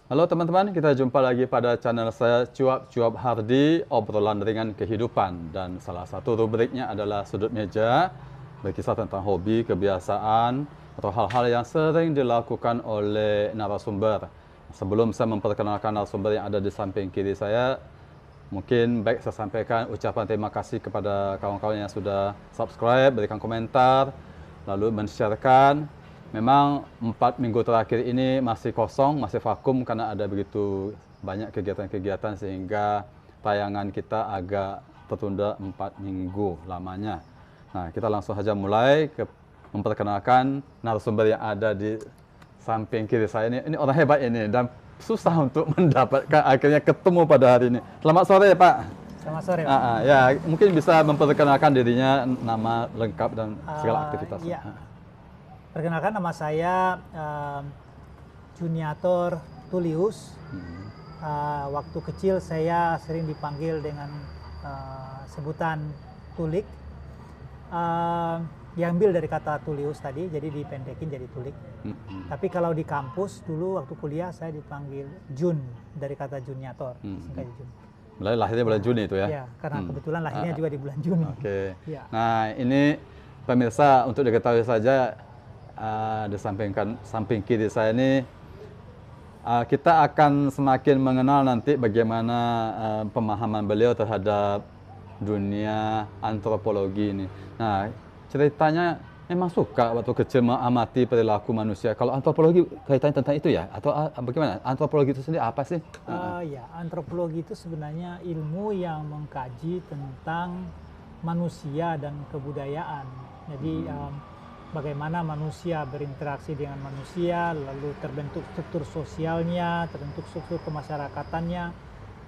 Halo teman-teman, kita jumpa lagi pada channel saya Cuap-Cuap Hardi, obrolan ringan kehidupan. Dan salah satu rubriknya adalah Sudut Meja, berkisah tentang hobi, kebiasaan, atau hal-hal yang sering dilakukan oleh narasumber. Sebelum saya memperkenalkan narasumber yang ada di samping kiri saya, mungkin baik saya sampaikan ucapan terima kasih kepada kawan-kawan yang sudah subscribe, berikan komentar, lalu men-sharekan. Memang 4 minggu terakhir ini masih kosong, masih vakum karena ada begitu banyak kegiatan-kegiatan sehingga tayangan kita agak tertunda 4 minggu lamanya. Nah, kita langsung saja mulai memperkenalkan narasumber yang ada di samping kiri saya ini. Ini orang hebat ini dan susah untuk mendapatkan akhirnya ketemu pada hari ini. Selamat sore Pak. Selamat sore Pak. Ya, mungkin bisa memperkenalkan dirinya, nama lengkap dan segala aktivitasnya. Ya. Perkenalkan, nama saya Juniator Tullius. Waktu kecil saya sering dipanggil dengan sebutan Tulik. Diambil dari kata Tullius tadi, jadi dipendekin jadi Tulik. Tapi kalau di kampus dulu waktu kuliah saya dipanggil Jun, dari kata Juniator. Singkat Jun. Lahirnya bulan Juni itu ya? Ya, karena kebetulan lahirnya juga di bulan Juni. Oke. Ya. Nah, ini pemirsa untuk diketahui saja, di samping kiri saya ini, kita akan semakin mengenal nanti bagaimana pemahaman beliau terhadap dunia antropologi ini. Nah, ceritanya memang suka waktu kecil mengamati perilaku manusia. Kalau antropologi kaitannya tentang itu ya? Atau bagaimana? Antropologi itu sendiri apa sih? Ya, antropologi itu sebenarnya ilmu yang mengkaji tentang manusia dan kebudayaan. Jadi bagaimana manusia berinteraksi dengan manusia, lalu terbentuk struktur sosialnya, terbentuk struktur kemasyarakatannya,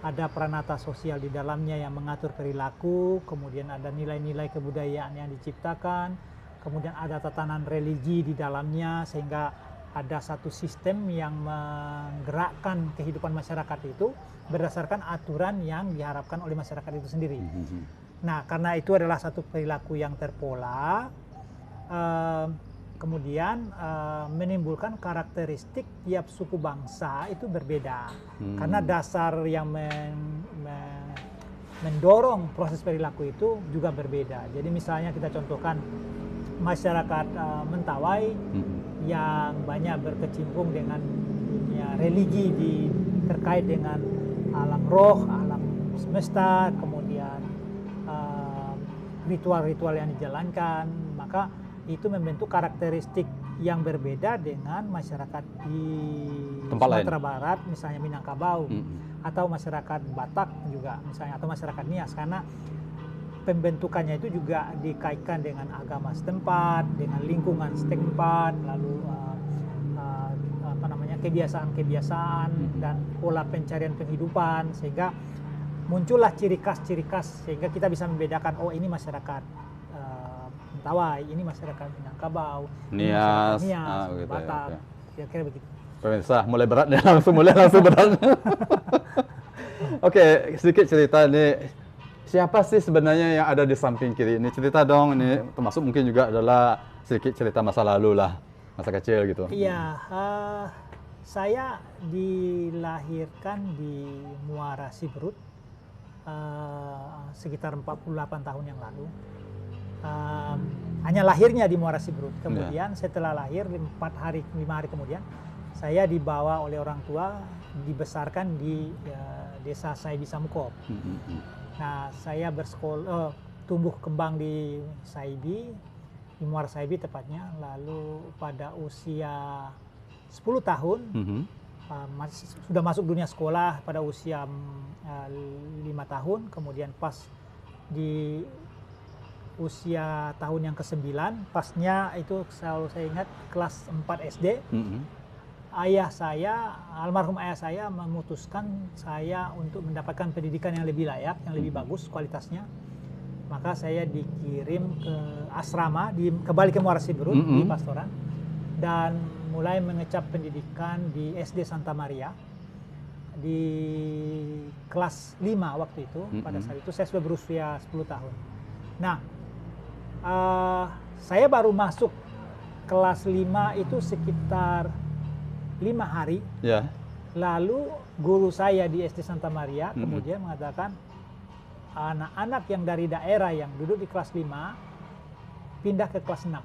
ada peranata sosial di dalamnya yang mengatur perilaku, kemudian ada nilai-nilai kebudayaan yang diciptakan, kemudian ada tatanan religi di dalamnya, sehingga ada satu sistem yang menggerakkan kehidupan masyarakat itu berdasarkan aturan yang diharapkan oleh masyarakat itu sendiri. Nah, karena itu adalah satu perilaku yang terpola, kemudian menimbulkan karakteristik tiap suku bangsa itu berbeda. Karena dasar yang mendorong proses perilaku itu juga berbeda. Jadi misalnya kita contohkan masyarakat Mentawai yang banyak berkecimpung dengan dunia religi terkait dengan alam roh, alam semesta, kemudian ritual-ritual yang dijalankan, maka itu membentuk karakteristik yang berbeda dengan masyarakat di Sumatera Barat, misalnya Minangkabau, atau masyarakat Batak juga misalnya, atau masyarakat Nias, karena pembentukannya itu juga dikaitkan dengan agama setempat, dengan lingkungan setempat, lalu kebiasaan-kebiasaan dan pola pencarian penghidupan, sehingga muncullah ciri khas sehingga kita bisa membedakan, oh ini masyarakat Mentawai, ini masyarakat Minangkabau, Nias, Batak, kira-kira begitu. Pemirsa, mulai berat nih, langsung berat. Oke, sedikit cerita nih. Siapa sih sebenarnya yang ada di samping kiri ini? Cerita dong, ini termasuk mungkin juga adalah sedikit cerita masa lalu lah, masa kecil gitu. Iya, saya dilahirkan di Muara Siberut sekitar 48 tahun yang lalu. Hanya lahirnya di Muara Siberut. Kemudian setelah lahir 5 hari kemudian saya dibawa oleh orang tua, dibesarkan di desa Saibi Samukop. Nah, saya tumbuh kembang di Saibi, di Muara Saibi tepatnya. Lalu pada usia 10 tahun sudah masuk dunia sekolah pada usia 5 tahun. Kemudian pas di usia tahun yang ke-9, pasnya itu selalu saya ingat kelas 4 SD, almarhum ayah saya memutuskan saya untuk mendapatkan pendidikan yang lebih layak, yang lebih bagus kualitasnya. Maka saya dikirim ke asrama, kembali ke Muara Siberut di Pastoran, dan mulai mengecap pendidikan di SD Santa Maria di kelas 5 waktu itu. Pada saat itu saya sudah berusia 10 tahun. Nah, saya baru masuk kelas 5 itu sekitar 5 hari. Lalu guru saya di SD Santa Maria kemudian mengatakan anak-anak yang dari daerah yang duduk di kelas 5 pindah ke kelas 6.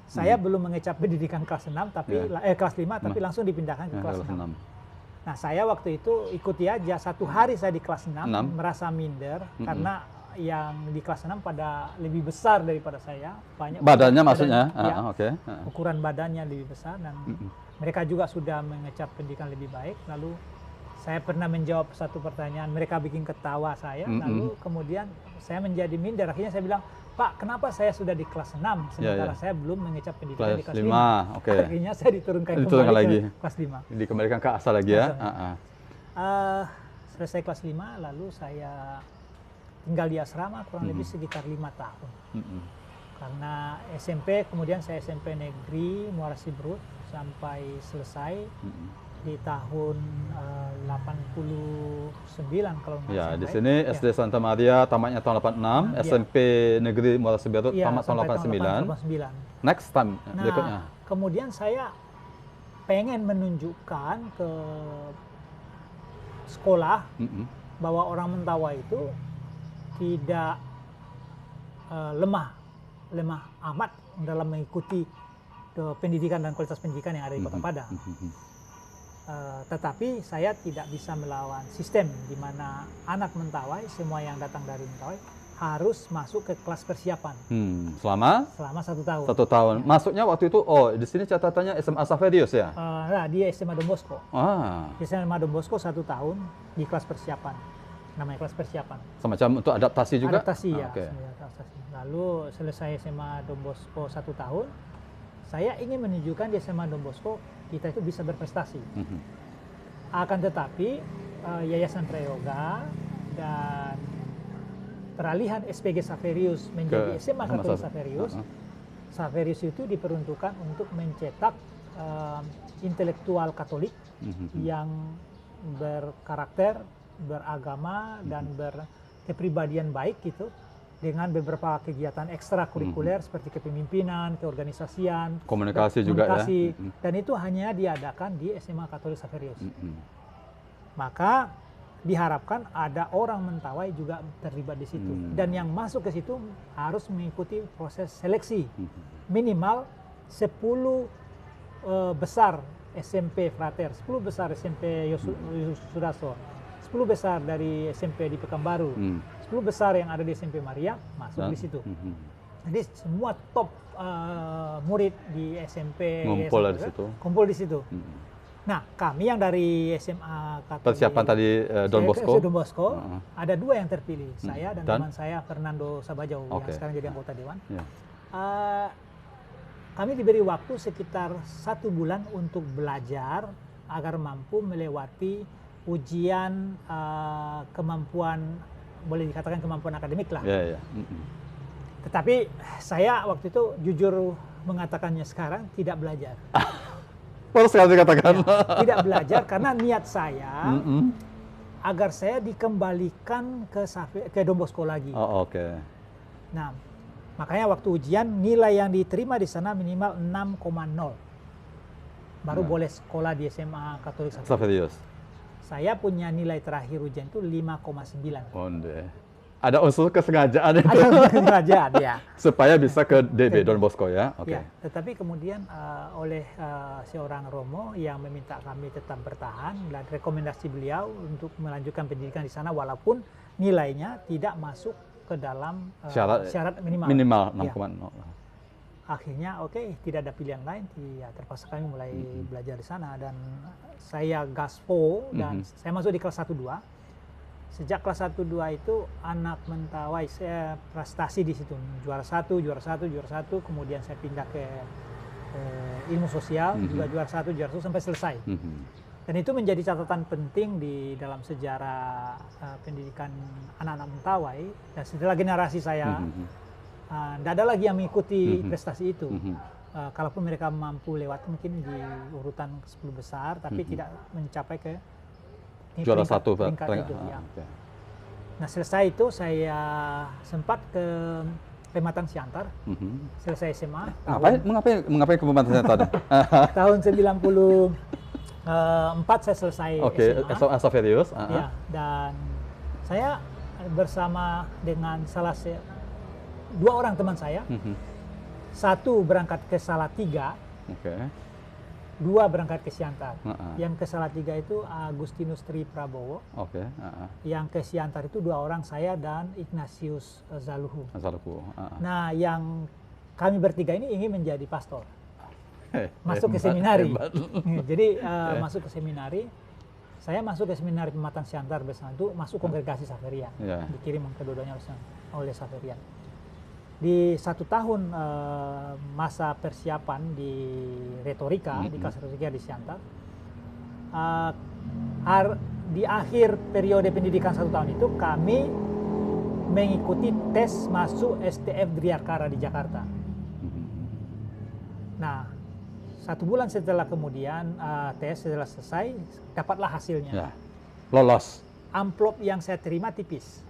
Saya belum mengecap pendidikan kelas 6 tapi kelas 5 tapi langsung dipindahkan ke kelas 6. Nah, saya waktu itu ikuti aja. Satu hari saya di kelas 6. Merasa minder karena yang di kelas 6 pada lebih besar daripada saya, banyak badannya maksudnya. Ukuran badannya lebih besar dan mereka juga sudah mengecap pendidikan lebih baik. Lalu saya pernah menjawab satu pertanyaan, mereka bikin ketawa saya. Lalu kemudian saya menjadi minder. Akhirnya saya bilang, Pak, kenapa saya sudah di kelas 6 sementara saya belum mengecap pendidikan di kelas 5? Akhirnya saya diturunkan kembali lagi ke kelas 5. Dikembalikan ke asal lagi ya. Selesai kelas 5 lalu saya tinggal di asrama kurang lebih sekitar 5 tahun. Karena SMP, kemudian saya SMP Negeri Muara Sibrut sampai selesai di tahun 89 kalau nggak salah. Ya, di sini SD Santa Maria tamatnya tahun 86, SMP Negeri Muara Sibrut tamat tahun 89. Next time berikutnya. Kemudian saya pengen menunjukkan ke sekolah bahwa orang Mentawai itu tidak lemah amat dalam mengikuti pendidikan dan kualitas pendidikan yang ada di Kota Padang. Tetapi saya tidak bisa melawan sistem di mana anak Mentawai, semua yang datang dari Mentawai harus masuk ke kelas persiapan. Selama 1 tahun. 1 tahun. Ya. Masuknya waktu itu, di sini catatannya SMA Xaverius ya? Nah, dia SMA Don Bosco. Di SMA Don Bosco 1 tahun di kelas persiapan. Namanya kelas persiapan. Semacam untuk adaptasi juga? Adaptasi ya. Adaptasi. Lalu selesai SMA Don Bosco 1 tahun, saya ingin menunjukkan di SMA Don Bosco kita itu bisa berprestasi. Akan tetapi Yayasan Prayoga dan peralihan SPG Xaverius menjadi SMA Katolik Xaverius. Xaverius itu diperuntukkan untuk mencetak intelektual Katolik yang berkarakter, beragama dan berkepribadian baik gitu, dengan beberapa kegiatan ekstrakurikuler seperti kepemimpinan, keorganisasian, komunikasi juga ya. Dan itu hanya diadakan di SMA Katolik Xaverius. Maka diharapkan ada orang Mentawai juga terlibat di situ. Dan yang masuk ke situ harus mengikuti proses seleksi. Minimal 10 besar SMP Frater, 10 besar SMP Yosudarso, 10 besar dari SMP di Pekanbaru, 10 besar yang ada di SMP Maria masuk di situ. Jadi semua top murid di SMP kumpul di situ. Nah, kami yang dari SMA Katolik persiapan tadi Don Bosco, ada 2 yang terpilih, saya dan teman saya Fernando Sabajau yang sekarang jadi anggota dewan. Kami diberi waktu sekitar 1 bulan untuk belajar agar mampu melewati ujian kemampuan, boleh dikatakan kemampuan akademik lah. Tetapi saya waktu itu jujur mengatakannya sekarang tidak belajar. Baru sekali dikatakan. Tidak belajar karena niat saya agar saya dikembalikan ke Don Bosco lagi. Nah, makanya waktu ujian nilai yang diterima di sana minimal 6,0. Baru boleh sekolah di SMA Katolik Xaverius. Saya punya nilai terakhir ujian itu 5,9. Ada unsur kesengajaan itu. Ada unsur kesengajaan, ya. Supaya bisa ke DB Don Bosco ya. Ya, tetapi kemudian oleh seorang Romo yang meminta kami tetap bertahan dan rekomendasi beliau untuk melanjutkan pendidikan di sana walaupun nilainya tidak masuk ke dalam syarat minimal 6,0. Akhirnya tidak ada pilihan lain, ya terpaksa kami mulai belajar di sana dan saya gaspo dan saya masuk di kelas 1-2. Sejak kelas 1-2 itu anak Mentawai saya prestasi di situ, juara 1, kemudian saya pindah ke ilmu sosial, juga juara 1 sampai selesai. Dan itu menjadi catatan penting di dalam sejarah pendidikan anak-anak Mentawai. Dan setelah generasi saya, tidak ada lagi yang mengikuti prestasi itu. Kalaupun mereka mampu lewat mungkin di urutan 10 besar, tapi tidak mencapai ke juara 1 peringkat itu. Nah, selesai itu saya sempat ke Pematang Siantar. Selesai SMA. Mengapain ke Pematang Siantar? Tahun 90 4 saya selesai Oke, SMA. Saverio. Ya, dan saya bersama dengan dua orang teman saya, satu berangkat ke Salatiga, Oke. dua berangkat ke Siantar. Yang ke Salatiga itu Agustinus Tri Prabowo. Oke. Yang ke Siantar itu 2 orang, saya dan Ignatius Zaluhu. Nah, yang kami bertiga ini ingin menjadi pastor. Masuk ke seminari. Jadi masuk ke seminari. Saya masuk ke seminari Pematang Siantar bersama itu, masuk kongregasi Xaverian. Dikirim kedua-duanya oleh Xaverian. Di 1 tahun masa persiapan di retorika, di kelas retorika di Siantar, di akhir periode pendidikan 1 tahun itu kami mengikuti tes masuk STF Driakara di Jakarta. Nah, 1 bulan setelah kemudian tes setelah selesai, dapatlah hasilnya. Ya. Lolos. Amplop yang saya terima tipis.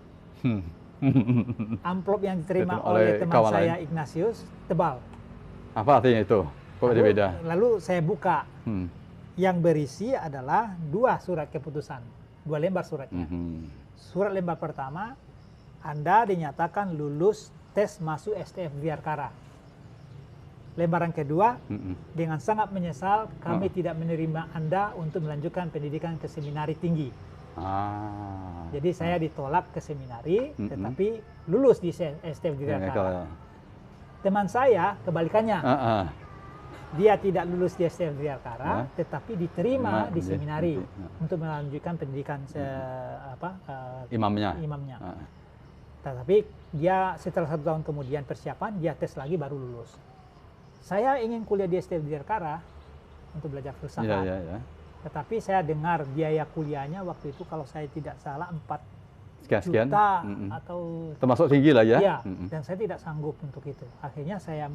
Amplop yang diterima oleh teman saya Ignatius tebal. Apa artinya itu? Kok beda? Lalu saya buka. Yang berisi adalah 2 surat keputusan, 2 lembar suratnya. Surat lembar pertama, Anda dinyatakan lulus tes masuk STF Driakara. Lembaran kedua, dengan sangat menyesal kami tidak menerima Anda untuk melanjutkan pendidikan ke seminari tinggi. Jadi saya ditolak ke seminari, tetapi lulus di STF Driakara. Teman saya kebalikannya, dia tidak lulus di STF Driakara, tetapi diterima di seminari untuk melanjutkan pendidikan imamnya. Tetapi dia setelah 1 tahun kemudian persiapan, dia tes lagi baru lulus. Saya ingin kuliah di STF Driakara untuk belajar filsafat. Tetapi saya dengar biaya kuliahnya waktu itu kalau saya tidak salah 4 sekian juta atau termasuk tinggi lah ya. Ya, dan saya tidak sanggup untuk itu. Akhirnya saya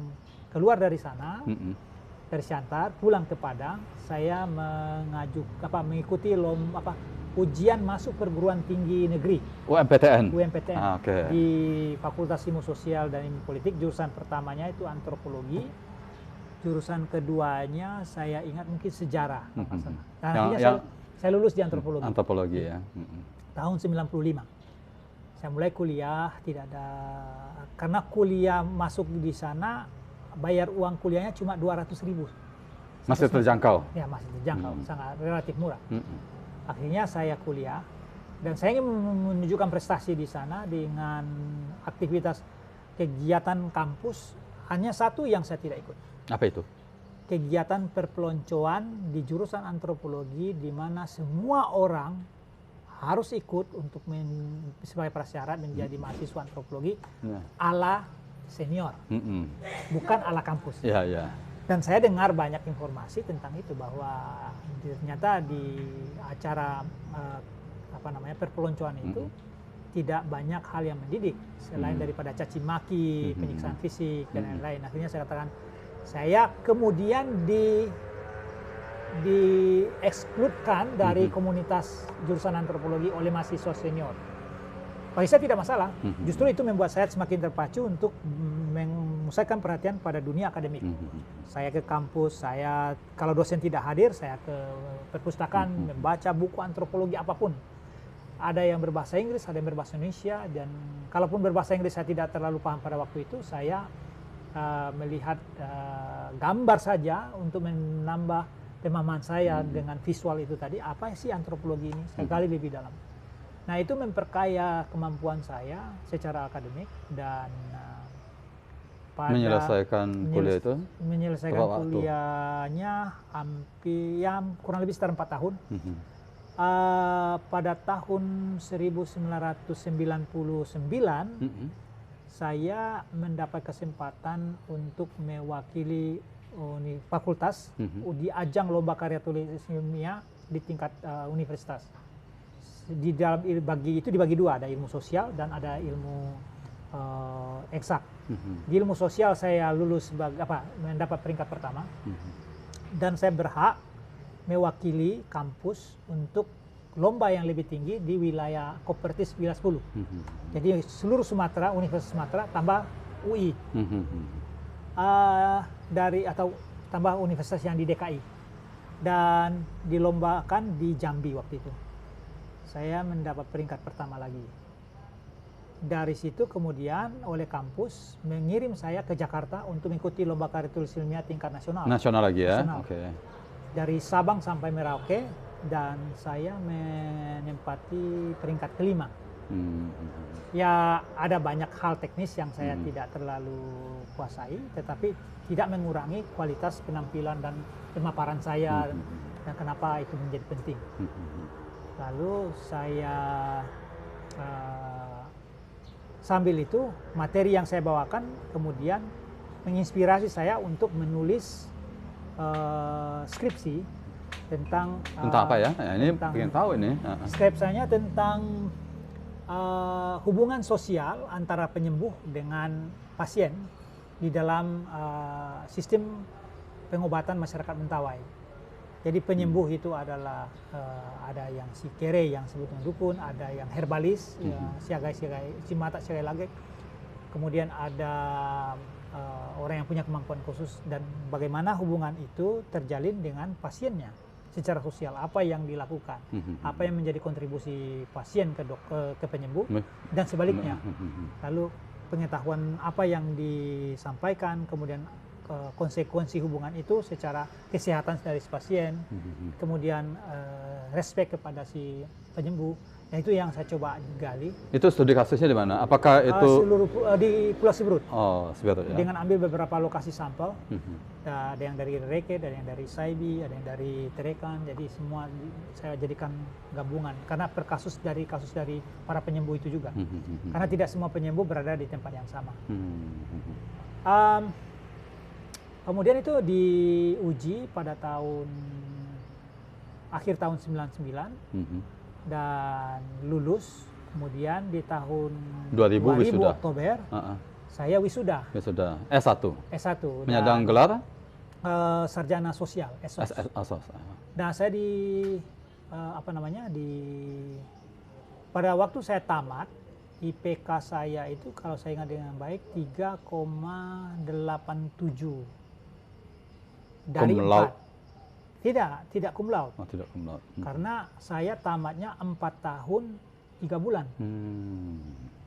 keluar dari sana, dari Siantar, pulang ke Padang. Saya mengikuti ujian masuk perguruan tinggi negeri. UMPTN. Di Fakultas Ilmu Sosial dan Ilmu Politik. Jurusan pertamanya itu antropologi. Jurusan keduanya saya ingat mungkin sejarah. Nah, akhirnya saya lulus di antropologi. Antropologi ya. Tahun 95. Saya mulai kuliah, tidak ada, karena kuliah masuk di sana bayar uang kuliahnya cuma 200.000. Masih terjangkau. Ya, masih terjangkau, sangat relatif murah. Akhirnya saya kuliah dan saya ingin menunjukkan prestasi di sana dengan aktivitas kegiatan kampus. Hanya satu yang saya tidak ikut. Apa itu? Kegiatan perpeloncoan di jurusan antropologi, di mana semua orang harus ikut untuk sebagai prasyarat menjadi mahasiswa antropologi ala senior, bukan ala kampus. Dan saya dengar banyak informasi tentang itu, bahwa ternyata di acara perpeloncoan itu tidak banyak hal yang mendidik selain daripada caci maki, penyiksaan fisik dan lain-lain. Akhirnya saya katakan, saya kemudian diekskludkan dari komunitas jurusan antropologi oleh mahasiswa senior. Bagi saya tidak masalah, justru itu membuat saya semakin terpacu untuk memusatkan perhatian pada dunia akademik. Saya ke kampus, kalau dosen tidak hadir, saya ke perpustakaan membaca buku antropologi apapun. Ada yang berbahasa Inggris, ada yang berbahasa Indonesia, dan kalaupun berbahasa Inggris saya tidak terlalu paham pada waktu itu, saya melihat gambar saja untuk menambah pemahaman saya dengan visual itu tadi. Apa sih antropologi ini? Saya gali lebih dalam. Nah, itu memperkaya kemampuan saya secara akademik, dan menyelesaikan kuliah itu? Menyelesaikan kuliahnya hampir kurang lebih sekitar 4 tahun. Pada tahun 1999 saya mendapat kesempatan untuk mewakili fakultas di ajang lomba karya tulis ilmiah di tingkat universitas. Di dalam dibagi 2, ada ilmu sosial dan ada ilmu eksak. Di ilmu sosial saya lulus mendapat peringkat pertama, dan saya berhak mewakili kampus untuk lomba yang lebih tinggi di wilayah Kopertis Wilayah 10. Jadi seluruh Sumatera, Universitas Sumatera tambah UI. Tambah universitas yang di DKI. dan dilombakan di Jambi waktu itu. Saya mendapat peringkat pertama lagi. Dari situ kemudian oleh kampus mengirim saya ke Jakarta untuk mengikuti lomba karya tulis ilmiah tingkat nasional. Nasional lagi ya? Nasional. Oke. Dari Sabang sampai Merauke, dan saya menempati peringkat kelima. Ya ada banyak hal teknis yang saya tidak terlalu kuasai, tetapi tidak mengurangi kualitas penampilan dan pemaparan saya, dan kenapa itu menjadi penting. Lalu saya sambil itu materi yang saya bawakan kemudian menginspirasi saya untuk menulis skripsi tentang apa ya? Ini pengen tahu ini. Skripsinya tentang hubungan sosial antara penyembuh dengan pasien di dalam sistem pengobatan masyarakat Mentawai. Jadi penyembuh itu adalah ada yang si kere yang sebutnya dukun, ada yang herbalis, siagai-siagai, cimata siagai lage. Kemudian ada orang yang punya kemampuan khusus, dan bagaimana hubungan itu terjalin dengan pasiennya secara sosial, apa yang dilakukan, apa yang menjadi kontribusi pasien ke penyembuh dan sebaliknya. Lalu pengetahuan apa yang disampaikan, kemudian konsekuensi hubungan itu secara kesehatan dari si pasien, kemudian respek kepada si penyembuh. Nah, itu yang saya coba gali. Itu studi kasusnya di mana? Apakah itu di Pulau Siberut? Oh, Siberut ya. Dengan ambil beberapa lokasi sampel. Ada yang dari Reke, ada yang dari Saibi, ada yang dari Terekan. Jadi semua saya jadikan gabungan karena per kasus dari para penyembuh itu juga. Karena tidak semua penyembuh berada di tempat yang sama. Kemudian itu diuji pada akhir tahun 99 dan lulus. Kemudian di tahun 2000 Oktober saya wisuda. S1. Penyandang gelar sarjana sosial, SOS. Nah, saya pada waktu saya tamat, IPK saya itu kalau saya ingat dengan baik 3,87 dari 4. Tidak cum laude. Oh, tidak cum laude. Karena saya tamatnya 4 tahun 3 bulan.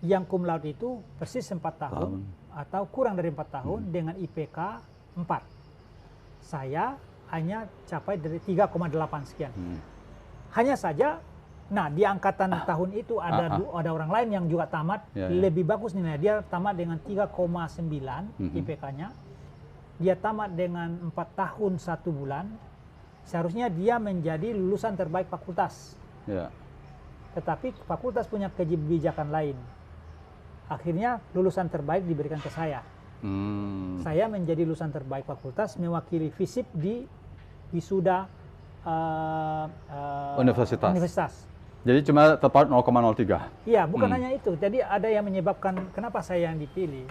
Yang cum laude itu persis 4 tahun atau kurang dari 4 tahun dengan IPK 4. Saya hanya capai dari 3,8 sekian. Hanya saja, nah di angkatan tahun itu ada orang lain yang juga tamat lebih bagus nih. Dia tamat dengan 3,9 IPK-nya. Dia tamat dengan 4 tahun 1 bulan. Seharusnya dia menjadi lulusan terbaik fakultas. Tetapi fakultas punya kebijakan lain. Akhirnya lulusan terbaik diberikan ke saya. Saya menjadi lulusan terbaik fakultas, mewakili FISIP di wisuda universitas. Jadi cuma tepat 0,03. Iya, bukan hanya itu. Jadi ada yang menyebabkan kenapa saya yang dipilih.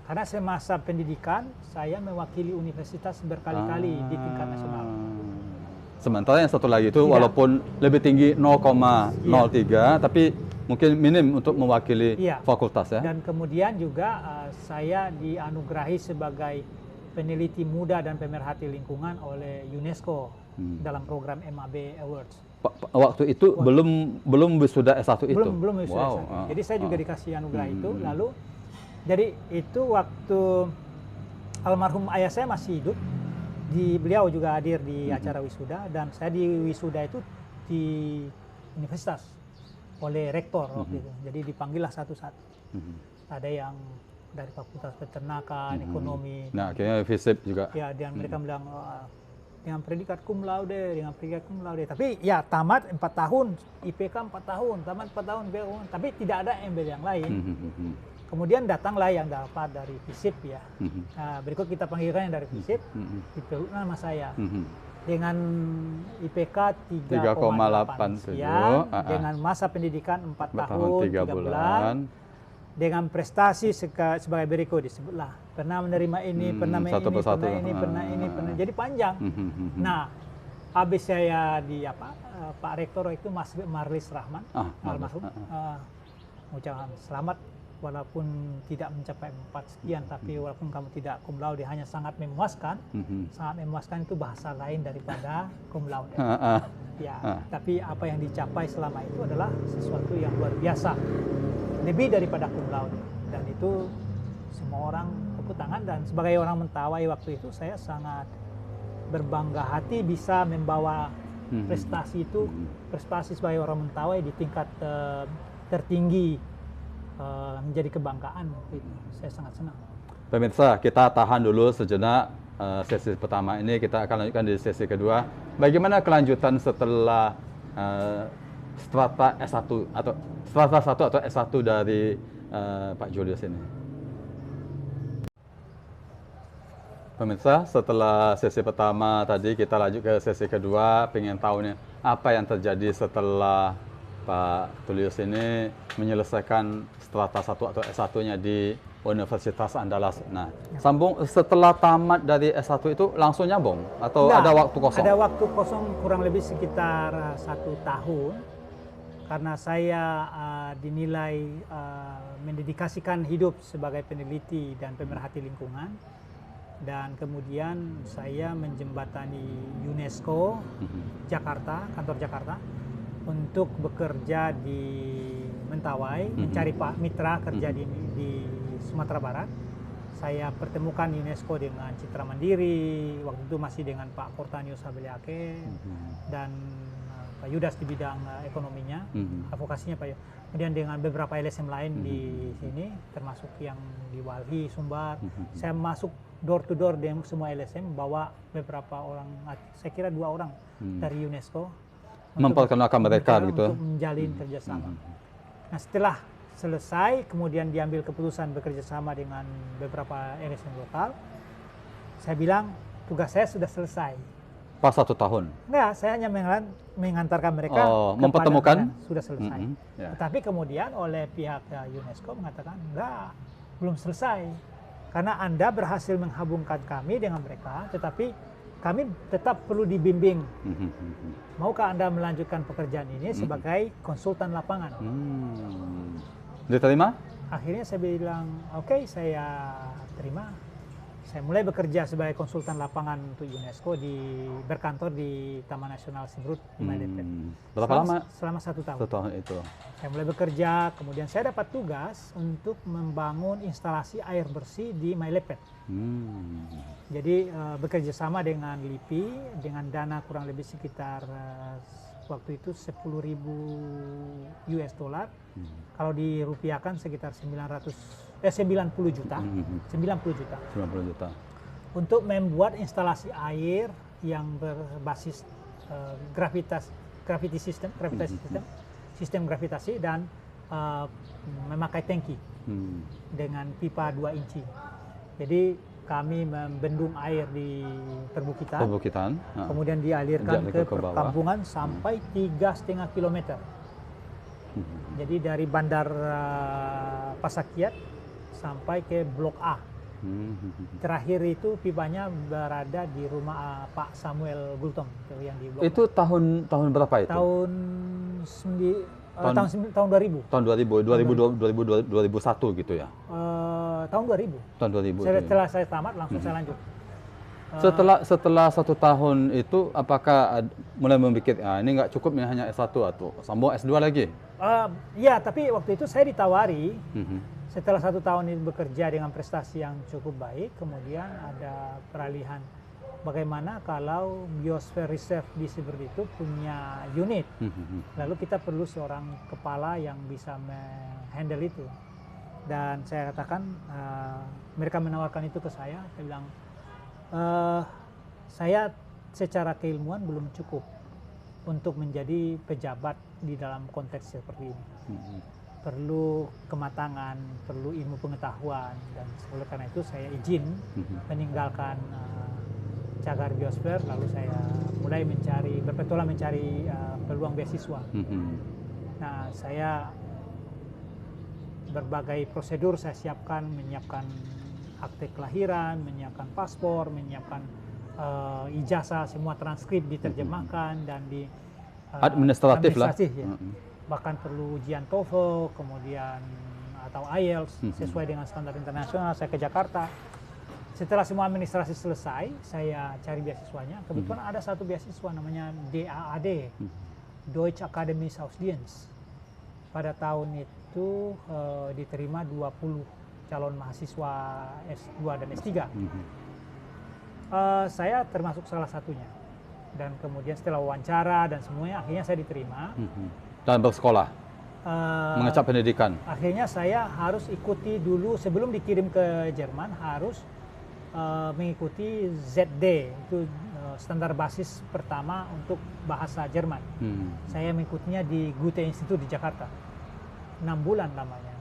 Karena semasa pendidikan saya mewakili universitas berkali-kali di tingkat nasional. Sementara yang satu lagi itu walaupun lebih tinggi 0,03 tapi mungkin minim untuk mewakili fakultas ya. Dan kemudian juga saya dianugerahi sebagai peneliti muda dan pemerhati lingkungan oleh UNESCO dalam program MAB Awards. Waktu itu belum wisuda S1 itu. Belum wisuda S1. Jadi saya juga dikasih anugerah itu. Lalu jadi itu waktu almarhum ayah saya masih hidup. Beliau juga hadir di acara wisuda, dan saya di wisuda itu di universitas oleh rektor waktu itu. Jadi dipanggillah satu-satu. Ada yang dari fakultas peternakan, ekonomi. Nah, akhirnya FISIP juga. Ya, dan mereka bilang dengan predikat cum laude, Tapi ya tamat 4 tahun, IPK 4 tahun, tamat 4 tahun, tapi tidak ada embel yang lain. Kemudian datanglah yang dapat dari FISIP ya. Nah, berikut kita panggilkan yang dari FISIP, itu nama saya. Dengan IPK 3,87 dengan masa pendidikan 4 tahun 3 bulan. Dengan prestasi sebagai berikut disebutlah. Pernah menerima ini, pernah ini. Jadi panjang. Nah, habis saya Pak Rektor itu Mas Marlis Rahman, almarhum, mengucapkan selamat walaupun tidak mencapai 4 sekian, tapi walaupun kamu tidak cum laude hanya sangat memuaskan. Sangat memuaskan itu bahasa lain daripada cum laude. Ya, tapi apa yang dicapai selama itu adalah sesuatu yang luar biasa, lebih daripada cum laude, dan itu semua orang tepuk tangan. Dan sebagai orang Mentawai waktu itu saya sangat berbangga hati bisa membawa prestasi itu, prestasi sebagai orang Mentawai di tingkat tertinggi, menjadi kebanggaan waktu itu. Saya sangat senang. Pemirsa, kita tahan dulu sejenak sesi pertama ini, kita akan lanjutkan di sesi kedua. Bagaimana kelanjutan setelah strata S1 atau strata 1 atau S1 dari Pak Julius ini? Pemirsa, setelah sesi pertama tadi kita lanjut ke sesi kedua, pengen tahu nih apa yang terjadi setelah Pak Julius ini menyelesaikan strata 1 atau S1-nya di Universitas Andalas. Nah, sambung setelah tamat dari S1 itu langsung nyambung atau Enggak, ada waktu kosong? Ada waktu kosong kurang lebih sekitar 1 tahun, karena saya dinilai mendedikasikan hidup sebagai peneliti dan pemerhati lingkungan. Dan kemudian saya menjembatani UNESCO Jakarta, kantor Jakarta, untuk bekerja di Mentawai, mencari Pak Mitra kerja di Sumatera Barat. Saya pertemukan UNESCO dengan Citra Mandiri, waktu itu masih dengan Pak Kortanius Habeliake, dan Pak Yudas di bidang ekonominya, advokasinya Pak Yudas. Kemudian dengan beberapa LSM lain di sini, termasuk yang di Walhi, Sumbar. Saya masuk door to door dengan semua LSM, bawa beberapa orang, saya kira 2 orang dari UNESCO. Memperkenalkan mereka gitu. Untuk menjalin kerjasama. Nah, setelah selesai, kemudian diambil keputusan bekerja sama dengan beberapa LSM lokal. Saya bilang tugas saya sudah selesai. Pas 1 tahun? Enggak, saya hanya mengantarkan mereka mempertemukan sudah selesai. Tetapi kemudian oleh pihak UNESCO mengatakan enggak, belum selesai. Karena Anda berhasil menghubungkan kami dengan mereka, tetapi kami tetap perlu dibimbing. Maukah Anda melanjutkan pekerjaan ini sebagai konsultan lapangan? Diterima? Akhirnya saya bilang, oke, saya terima. Saya mulai bekerja sebagai konsultan lapangan untuk UNESCO, berkantor di Taman Nasional Siberut di Mailepet. Berapa lama? Selama 1 tahun. 1 tahun itu. Saya mulai bekerja, kemudian saya dapat tugas untuk membangun instalasi air bersih di Mailepet. Jadi bekerja sama dengan LIPI dengan dana kurang lebih sekitar waktu itu 10.000 US dollar. Kalau dirupiahkan sekitar 90 juta. 90 juta. 90 juta. Untuk membuat instalasi air yang berbasis sistem gravitasi dan memakai tangki dengan pipa 2 inci. Jadi kami membendung air di perbukitan, kemudian dialirkan ke perkampungan sampai 3,5 kilometer. Jadi dari Bandar Pasakiat sampai ke Blok A. Terakhir itu pipanya berada di rumah Pak Samuel Gultom yang di Blok itu A. tahun berapa itu? Tahun 2000. Tahun 2001 gitu ya? Tahun 2000. Tahun 2000. Setelah saya tamat langsung saya lanjut. Setelah 1 tahun itu, apakah mulai memikir, ini nggak cukup nih hanya S1 atau sambung S2 lagi? Ya, tapi waktu itu saya ditawari. Setelah 1 tahun ini bekerja dengan prestasi yang cukup baik, kemudian ada peralihan. Bagaimana kalau Biosphere Reserve di Siberut itu punya unit, lalu kita perlu seorang kepala yang bisa menghandle itu. Dan saya katakan, mereka menawarkan itu ke saya bilang, saya secara keilmuan belum cukup untuk menjadi pejabat di dalam konteks seperti ini. Perlu kematangan, perlu ilmu pengetahuan, dan oleh karena itu saya izin meninggalkan cagar biosfer, lalu saya mulai berpetualang mencari peluang beasiswa. Nah, saya berbagai prosedur saya siapkan, menyiapkan akte kelahiran, menyiapkan paspor, menyiapkan ijazah, semua transkrip diterjemahkan dan di administratif lah. Ya. Bahkan perlu ujian TOEFL, kemudian atau IELTS sesuai dengan standar internasional. Saya ke Jakarta. Setelah semua administrasi selesai, saya cari beasiswanya. Kebetulan ada satu beasiswa namanya DAAD, Deutsche Academy Auslands. Pada tahun itu diterima 20 calon mahasiswa S2 dan S3. Saya termasuk salah satunya. Dan kemudian setelah wawancara dan semuanya, akhirnya saya diterima. Dan bersekolah, mengecap pendidikan. Akhirnya saya harus ikuti dulu, sebelum dikirim ke Jerman, harus mengikuti ZD, itu standar basis pertama untuk bahasa Jerman. Saya mengikutinya di Goethe Institut di Jakarta. 6 bulan lamanya.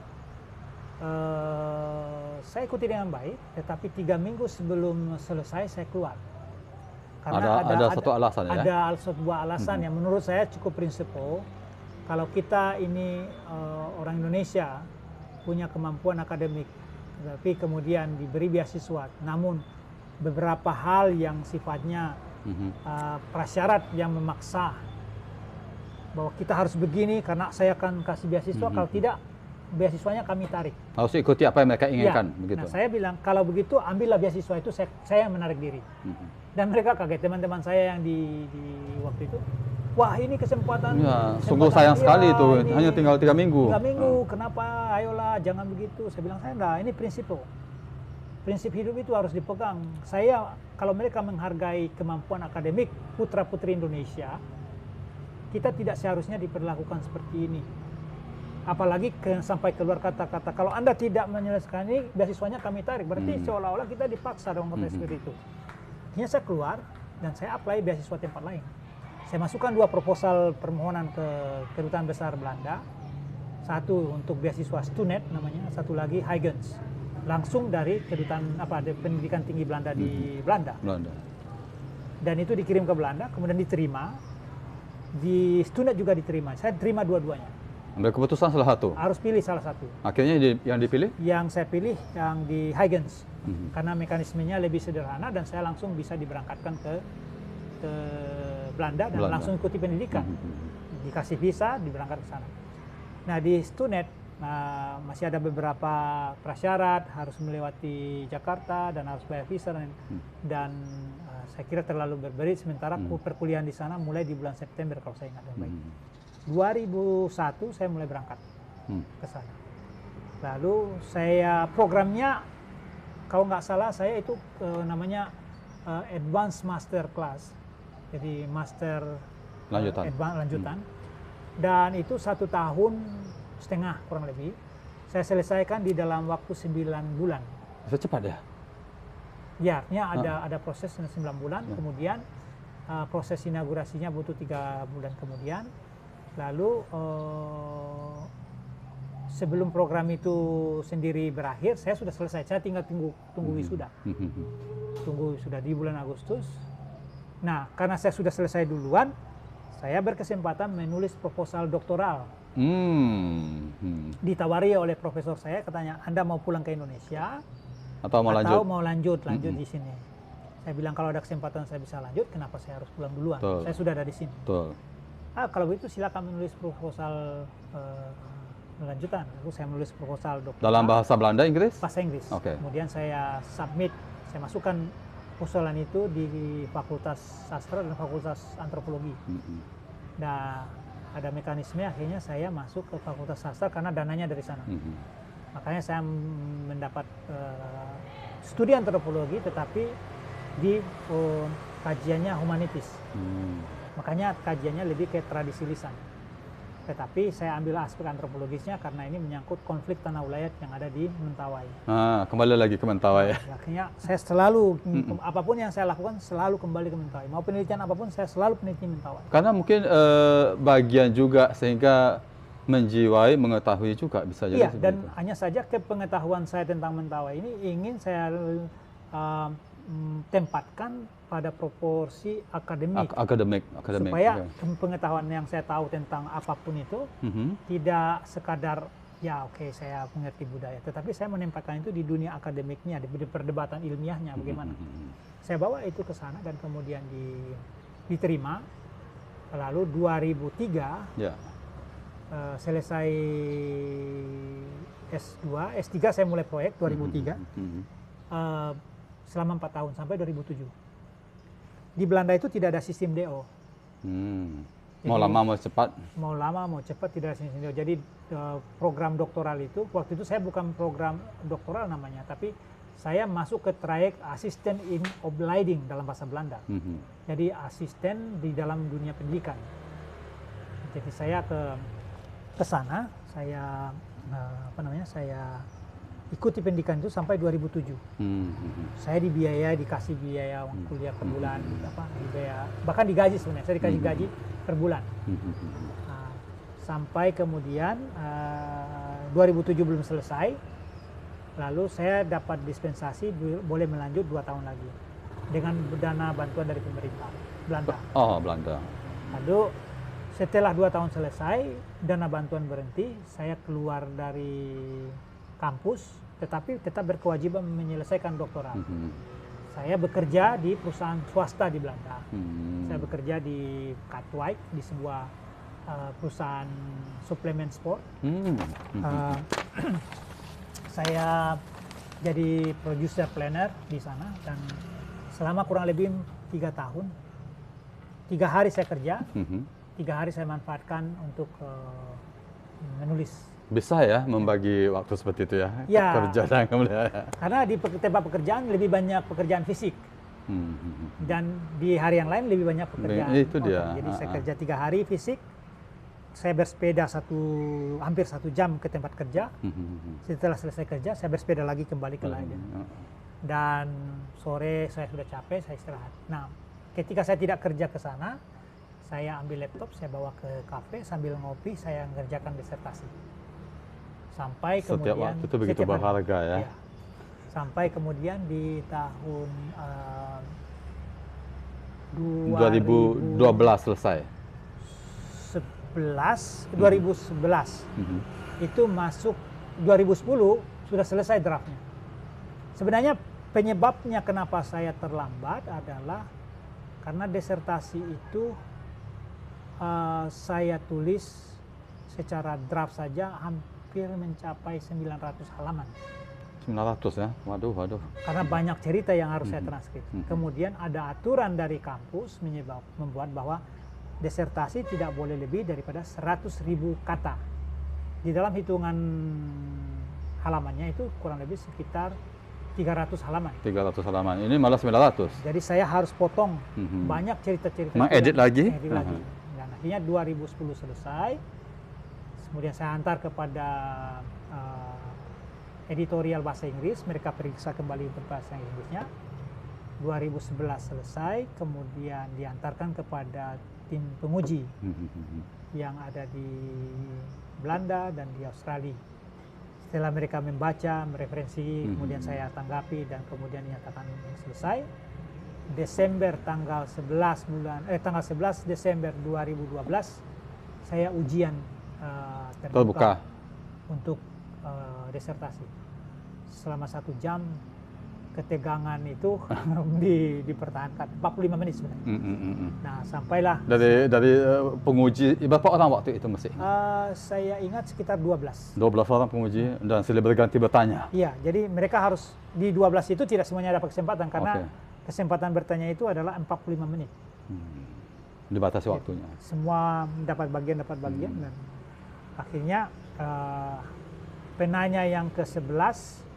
Saya ikuti dengan baik, tetapi 3 minggu sebelum selesai saya keluar. Karena ada satu alasan ya? Ada sebuah alasan yang menurut saya cukup prinsipil. Kalau kita ini orang Indonesia punya kemampuan akademik, tapi kemudian diberi beasiswa, namun beberapa hal yang sifatnya prasyarat yang memaksa bahwa kita harus begini karena saya akan kasih beasiswa, kalau tidak beasiswanya kami tarik. Harus ikuti apa yang mereka inginkan, ya. begitu. Nah, saya bilang kalau begitu ambillah beasiswa itu, saya menarik diri. Dan mereka kaget, teman-teman saya yang di waktu itu, wah ini kesempatan. Ya, sungguh sayang sekali itu, hanya tinggal 3 minggu. 3 minggu, kenapa? Ayolah, jangan begitu. Saya bilang, saya enggak, ini prinsip. Prinsip hidup itu harus dipegang. Saya, kalau mereka menghargai kemampuan akademik putra-putri Indonesia, kita tidak seharusnya diperlakukan seperti ini. Apalagi sampai keluar kata-kata, kalau Anda tidak menyelesaikan ini, beasiswanya kami tarik. Berarti seolah-olah kita dipaksa dalam konteks seperti itu. Akhirnya saya keluar, dan saya apply beasiswa tempat lain. Saya masukkan 2 proposal permohonan ke Kedutaan Besar Belanda. Satu untuk beasiswa Stunet namanya, satu lagi Huygens. Langsung dari Kedutaan Pendidikan Tinggi Belanda di Belanda. Dan itu dikirim ke Belanda, kemudian diterima. Di Stunet juga diterima. Saya terima dua-duanya. Ambil keputusan salah satu? Harus pilih salah satu. Akhirnya yang dipilih? Yang saya pilih yang di Huygens. Karena mekanismenya lebih sederhana dan saya langsung bisa diberangkatkan ke Belanda dan langsung ikuti pendidikan. Dikasih visa, diberangkat ke sana. Nah, di Stunet masih ada beberapa prasyarat, harus melewati Jakarta dan harus bayar visa dan saya kira terlalu berbelit, sementara perkuliahan di sana mulai di bulan September kalau saya ingat baik. 2001 saya mulai berangkat ke sana. Lalu saya programnya, kalau nggak salah saya itu namanya Advanced Master Class, jadi master lanjutan. Dan itu 1,5 tahun kurang lebih. Saya selesaikan di dalam waktu 9 bulan. Cepat ya? Ya, artinya ada proses 9 bulan, kemudian proses inaugurasinya butuh 3 bulan kemudian. Lalu sebelum program itu sendiri berakhir, saya sudah selesai. Saya tinggal tunggu wisuda. Tunggu wisuda di bulan Agustus. Nah, karena saya sudah selesai duluan, saya berkesempatan menulis proposal doktoral. Ditawari oleh profesor saya, katanya, Anda mau pulang ke Indonesia atau mau lanjut di sini. Saya bilang kalau ada kesempatan saya bisa lanjut, kenapa saya harus pulang duluan? Saya sudah ada di sini. Kalau begitu silakan menulis proposal lanjutan. Lalu saya menulis proposal doktoral. Dalam bahasa Belanda, Inggris? Bahasa Inggris. Kemudian saya submit, saya masukkan usulan itu di Fakultas Sastra dan Fakultas Antropologi. Nah, ada mekanisme akhirnya saya masuk ke Fakultas Sastra karena dananya dari sana. Makanya saya mendapat studi antropologi, tetapi di kajiannya humanitis. Makanya kajiannya lebih ke tradisi lisan. Tetapi saya ambil aspek antropologisnya karena ini menyangkut konflik tanah wilayah yang ada di Mentawai. Kembali lagi ke Mentawai. Akhirnya saya selalu, apapun yang saya lakukan selalu kembali ke Mentawai. Mau penelitian apapun, saya selalu peneliti Mentawai. Karena mungkin bagian juga sehingga menjiwai, mengetahui juga bisa jadi. Iya, dan hanya saja kepengetahuan saya tentang Mentawai ini ingin saya tempatkan pada proporsi akademik. Supaya pengetahuan yang saya tahu tentang apapun itu tidak sekadar saya mengerti budaya, tetapi saya menempatkan itu di dunia akademiknya, di perdebatan ilmiahnya bagaimana. Saya bawa itu ke sana dan kemudian diterima. Lalu 2003 selesai S2, S3 saya mulai proyek 2003. Selama 4 tahun sampai 2007. Di Belanda itu tidak ada sistem DO. Mau lama mau cepat. Mau lama mau cepat tidak ada sistem DO. Jadi program doktoral itu waktu itu saya bukan program doktoral namanya, tapi saya masuk ke trayek asisten in opleiding dalam bahasa Belanda. Jadi asisten di dalam dunia pendidikan. Jadi saya ke sana, saya saya ikuti pendidikan itu sampai 2007. Saya dikasih biaya kuliah per bulan, bahkan digaji sebenarnya. Saya dikasih gaji per bulan. Sampai kemudian 2007 belum selesai, lalu saya dapat dispensasi boleh melanjut 2 tahun lagi dengan dana bantuan dari pemerintah Belanda. Oh, Belanda. Lalu setelah 2 tahun selesai, dana bantuan berhenti, saya keluar dari kampus, tetapi tetap berkewajiban menyelesaikan doktoral. Saya bekerja di perusahaan swasta di Belanda. Saya bekerja di Katwijk, di sebuah perusahaan suplemen sport. Saya jadi producer planner di sana, dan selama kurang lebih 3 tahun, 3 hari saya kerja, 3 hari saya manfaatkan untuk menulis. Bisa ya membagi waktu seperti itu ya, Ya, kerja dan kemudian. Karena di tempat pekerjaan lebih banyak pekerjaan fisik, dan di hari yang lain lebih banyak pekerjaan. Itu otak. dia. Jadi saya kerja 3 hari fisik, saya bersepeda hampir 1 jam ke tempat kerja. Setelah selesai kerja, saya bersepeda lagi kembali ke Leiden. Dan sore saya sudah capek, saya istirahat. Nah, ketika saya tidak kerja ke sana, saya ambil laptop, saya bawa ke kafe sambil ngopi, saya mengerjakan disertasi. Sampai Setiap kemudian waktu itu begitu berharga ya. Iya. Sampai kemudian di tahun 2012 selesai. 2011 itu masuk 2010 sudah selesai draftnya. Sebenarnya penyebabnya kenapa saya terlambat adalah karena disertasi itu saya tulis secara draft saja hampir mencapai 900 halaman. 900 ya, waduh. Karena banyak cerita yang harus saya transkrip. Kemudian ada aturan dari kampus membuat bahwa disertasi tidak boleh lebih daripada 100.000 kata. Di dalam hitungan halamannya itu kurang lebih sekitar 300 halaman. 300 halaman, ini malah 900. Jadi saya harus potong banyak cerita-cerita. Mengedit lagi? Edit lagi. Dan akhirnya 2010 selesai. Kemudian saya antar kepada editorial bahasa Inggris, mereka periksa kembali untuk bahasa Inggrisnya. 2011 selesai, kemudian diantarkan kepada tim penguji yang ada di Belanda dan di Australia. Setelah mereka membaca, mereferensi, kemudian saya tanggapi dan kemudian dinyatakan selesai. tanggal 11 Desember 2012 saya ujian terbuka untuk disertasi. Selama 1 jam ketegangan itu dipertahankan 45 menit sebenarnya. Nah, sampailah dari penguji berapa orang waktu itu masih? Saya ingat sekitar 12 orang penguji dan silih berganti bertanya. Iya, jadi mereka harus di 12 itu tidak semuanya dapat kesempatan karena kesempatan bertanya itu adalah 45 menit. Dibatasi waktunya. Semua dapat bagian dan akhirnya penanya yang ke-11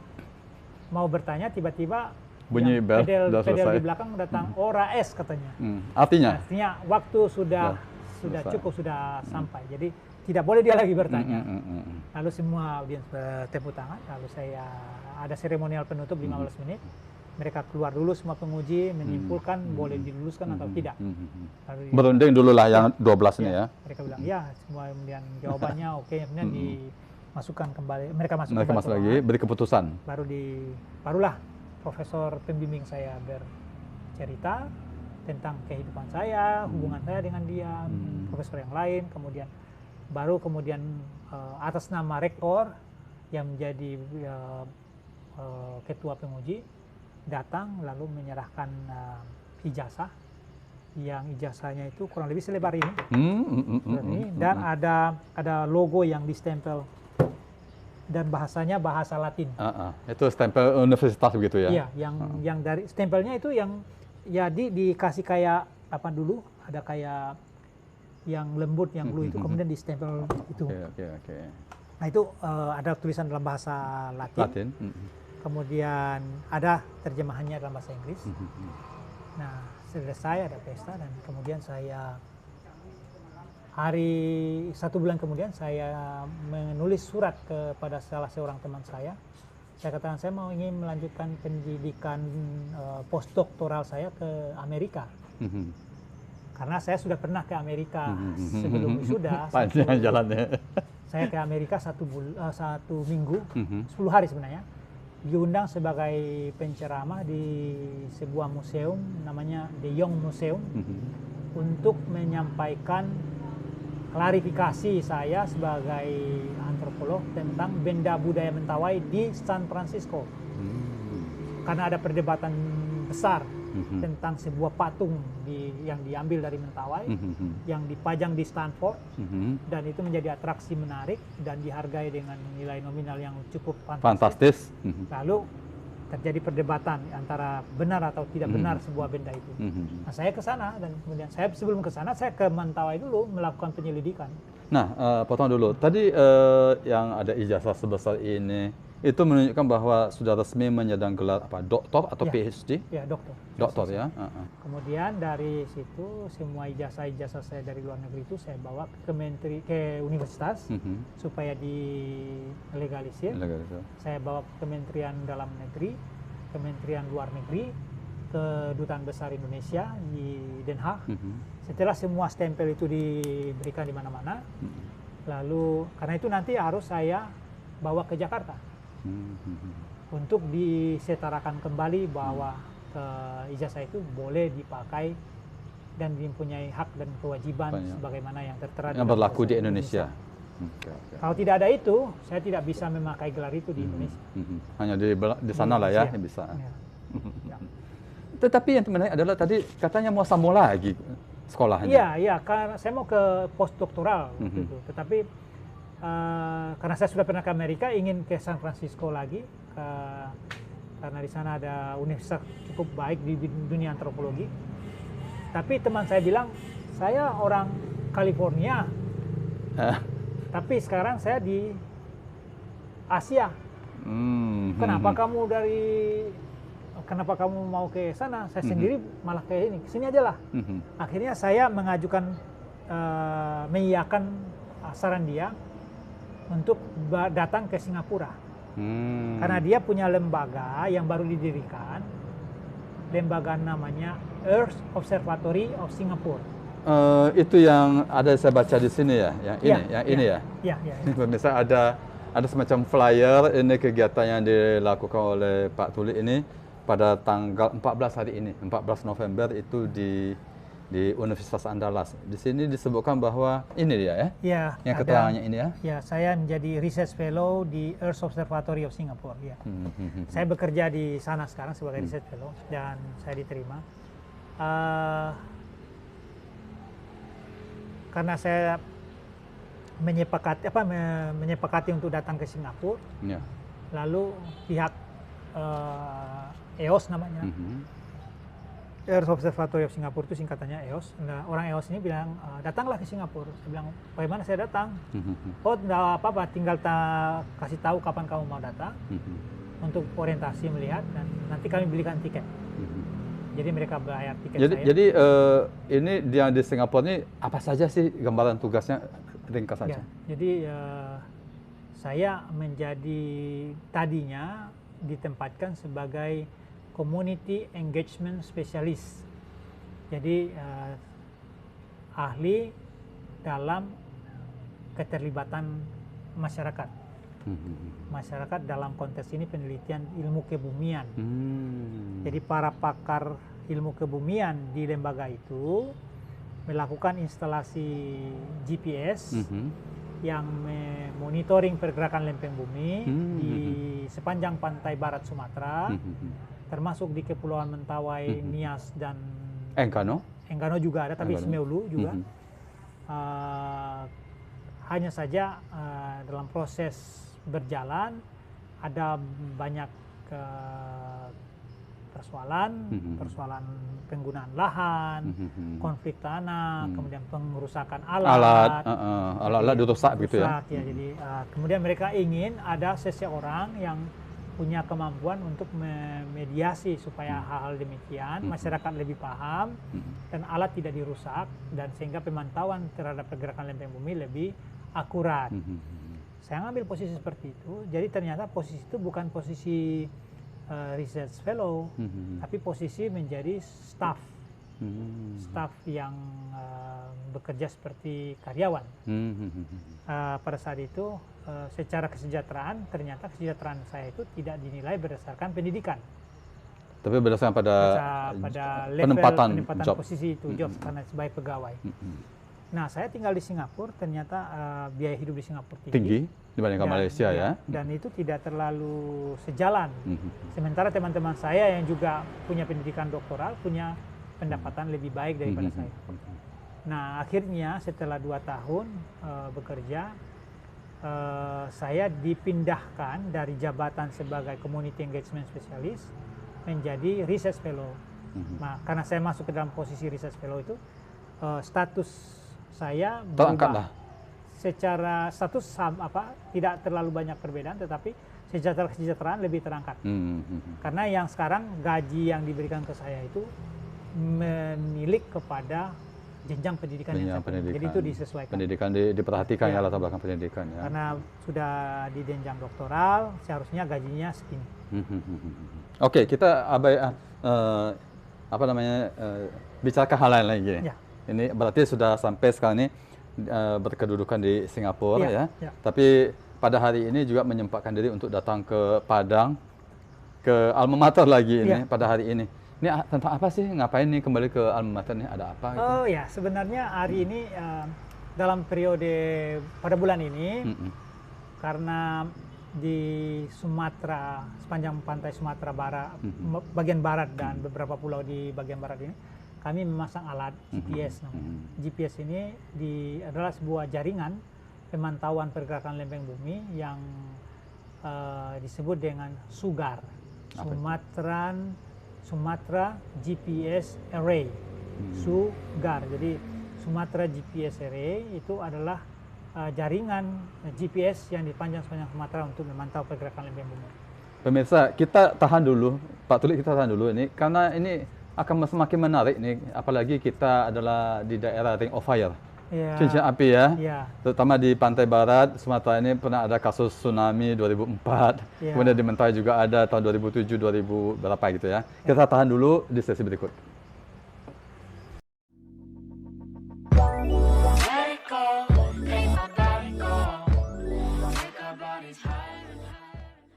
mau bertanya, tiba-tiba bunyi bel pedel di belakang datang ora es katanya. Artinya waktu sudah cukup, sudah sampai. Jadi tidak boleh dia lagi bertanya. Lalu semua audiens bertepuk tangan, lalu saya ada seremonial penutup 15 menit. Mereka keluar dulu semua penguji menyimpulkan boleh diluluskan atau tidak. Berunding dulu lah yang 12 ini ya. Mereka bilang ya, semua kemudian jawabannya oke, kemudian dimasukkan kembali. Mereka masuk lagi, beri keputusan. Barulah profesor pembimbing saya bercerita tentang kehidupan saya, hubungan saya dengan dia, profesor yang lain, kemudian atas nama rektor yang menjadi ketua penguji datang lalu menyerahkan ijazah, yang ijazahnya itu kurang lebih selebar ini, dan ada logo yang distempel dan bahasanya bahasa Latin. Itu stempel universitas begitu ya? Iya, yang dari stempelnya itu yang ya dikasih kayak apa dulu, ada kayak yang lembut, yang blue itu kemudian di stempel itu. Oke. Nah itu ada tulisan dalam bahasa Latin. Kemudian ada terjemahannya dalam bahasa Inggris. Nah selesai, ada pesta, dan kemudian saya satu bulan kemudian saya menulis surat kepada salah seorang teman saya. Saya katakan saya ingin melanjutkan pendidikan postdoktoral saya ke Amerika. Karena saya sudah pernah ke Amerika sebelum wisuda. Panjang jalannya. Saya ke Amerika satu minggu, 10 hari sebenarnya. Diundang sebagai penceramah di sebuah museum namanya The Young Museum untuk menyampaikan klarifikasi saya sebagai antropolog tentang benda budaya Mentawai di San Francisco. Karena ada perdebatan besar tentang sebuah patung yang diambil dari Mentawai, yang dipajang di Stanford, dan itu menjadi atraksi menarik dan dihargai dengan nilai nominal yang cukup fantastis. Lalu terjadi perdebatan antara benar atau tidak benar sebuah benda itu. Nah, saya ke sana, dan kemudian sebelum ke sana saya ke Mentawai dulu melakukan penyelidikan. Nah, potong dulu. Tadi yang ada ijazah sebesar ini itu menunjukkan bahwa sudah resmi menyandang gelar apa, doktor atau PhD? Ya, doktor. Doktor ya. Kemudian dari situ semua ijazah-ijazah saya dari luar negeri itu saya bawa ke universitas supaya dilegalisir. Saya bawa ke Kementerian Dalam Negeri, Kementerian Luar Negeri, Kedutaan Besar Indonesia di Den Haag. Setelah semua stempel itu diberikan di mana-mana, lalu karena itu nanti harus saya bawa ke Jakarta untuk disetarakan kembali bahwa ijazah itu boleh dipakai dan mempunyai hak dan kewajiban sebagaimana yang tertera yang berlaku di Indonesia. Kalau tidak ada itu, saya tidak bisa memakai gelar itu di Indonesia. Hanya di sana lah ya yang bisa. Tetapi yang menarik adalah tadi katanya mau sambung lagi sekolahnya. Iya, karena saya mau ke postdoktoral gitu. Tetapi karena saya sudah pernah ke Amerika, ingin ke San Francisco lagi, karena di sana ada universitas cukup baik di dunia antropologi. Tapi teman saya bilang, saya orang California, tapi sekarang saya di Asia. Kenapa kamu mau ke sana? Saya sendiri malah ke sini aja lah. Akhirnya saya mengajukan, mengiyakan saran dia untuk datang ke Singapura. Karena dia punya lembaga yang baru didirikan, lembaga namanya Earth Observatory of Singapore. Itu yang ada saya baca di sini ya, yang ini ya. Iya. Pemirsa, ada semacam flyer, ini kegiatan yang dilakukan oleh Pak Tuli ini pada tanggal 14 hari ini, 14 November itu di Universitas Andalas. Di sini disebutkan bahwa ini dia ya? Ya. Yang keterangannya ini ya? Ya, saya menjadi Research Fellow di Earth Observatory of Singapore. Ya. Saya bekerja di sana sekarang sebagai Research Fellow dan saya diterima. Karena saya menyepakati untuk datang ke Singapura. Lalu pihak EOS namanya. Earth Observatory of Singapore itu singkatannya EOS. Nah, orang EOS ini bilang, datanglah ke Singapura. Saya bilang, bagaimana saya datang? Oh, tidak apa-apa, tinggal kasih tahu kapan kamu mau datang untuk orientasi melihat, dan nanti kami belikan tiket. Jadi mereka bayar tiket saya. Jadi ini yang di Singapura ini apa saja sih gambaran tugasnya, ringkas saja? Jadi saya tadinya ditempatkan sebagai Community Engagement Specialist. Jadi ahli dalam keterlibatan masyarakat. Masyarakat dalam konteks ini penelitian ilmu kebumian. Jadi para pakar ilmu kebumian di lembaga itu melakukan instalasi GPS yang monitoring pergerakan lempeng bumi di sepanjang pantai barat Sumatera, termasuk di Kepulauan Mentawai, Nias, dan Enggano. Enggano juga ada, tapi Semeulu juga. Hanya saja dalam proses berjalan, ada banyak persoalan penggunaan lahan, konflik tanah, kemudian pengerusakan alat dirusak gitu ya. Jadi kemudian mereka ingin ada seseorang yang punya kemampuan untuk memediasi supaya hal-hal demikian masyarakat lebih paham dan alat tidak dirusak, dan sehingga pemantauan terhadap pergerakan lempeng bumi lebih akurat. Saya ngambil posisi seperti itu, jadi ternyata posisi itu bukan posisi research fellow, tapi posisi menjadi staff yang bekerja seperti karyawan. Pada saat itu secara kesejahteraan, ternyata kesejahteraan saya itu tidak dinilai berdasarkan pendidikan, tapi berdasarkan pada level penempatan job. posisi itu, job, karena sebagai pegawai. Nah, saya tinggal di Singapura, ternyata biaya hidup di Singapura tinggi dibandingkan Malaysia ya. Dan itu tidak terlalu sejalan. Sementara teman-teman saya yang juga punya pendidikan doktoral punya pendapatan lebih baik daripada saya. Nah, akhirnya setelah 2 tahun bekerja, saya dipindahkan dari jabatan sebagai Community Engagement Specialist menjadi Research Fellow. Nah, karena saya masuk ke dalam posisi Research Fellow itu, status saya berubah. Secara status tidak terlalu banyak perbedaan, tetapi secara kesejahteraan lebih terangkat. Karena yang sekarang gaji yang diberikan ke saya itu menilik kepada jenjang pendidikan yang saya punya. Jadi itu disesuaikan. Pendidikan diperhatikan ya, latar belakang pendidikan ya. Karena sudah di jenjang doktoral, seharusnya gajinya segini. Oke, kita bicarakan hal lain lagi. Ya. Ini berarti sudah sampai sekarang ini berkedudukan di Singapura ya. Tapi pada hari ini juga menyempatkan diri untuk datang ke Padang, ke alma mater lagi ini pada hari ini. Ini tentang apa sih? Ngapain nih kembali ke alma mater nih? Ada apa? Gitu? Oh ya, sebenarnya hari ini dalam periode pada bulan ini karena di Sumatera, sepanjang pantai Sumatera Barat, bagian barat dan beberapa pulau di bagian barat ini, kami memasang alat GPS namanya. GPS ini adalah sebuah jaringan pemantauan pergerakan lempeng bumi yang disebut dengan SUGAR, Sumatra GPS Array. SUGAR. Jadi Sumatra GPS Array itu adalah jaringan GPS yang dipanjang sepanjang Sumatera untuk memantau pergerakan lempeng bumi. Pemirsa, kita tahan dulu, Pak Tulik, kita tahan dulu ini karena ini akan semakin menarik nih, apalagi kita adalah di daerah Ring of Fire, cincin api ya. Terutama di pantai barat Sumatera ini pernah ada kasus tsunami 2004, kemudian di Mentawai juga ada tahun 2007, 2000 berapa gitu ya. Kita tahan dulu di sesi berikut.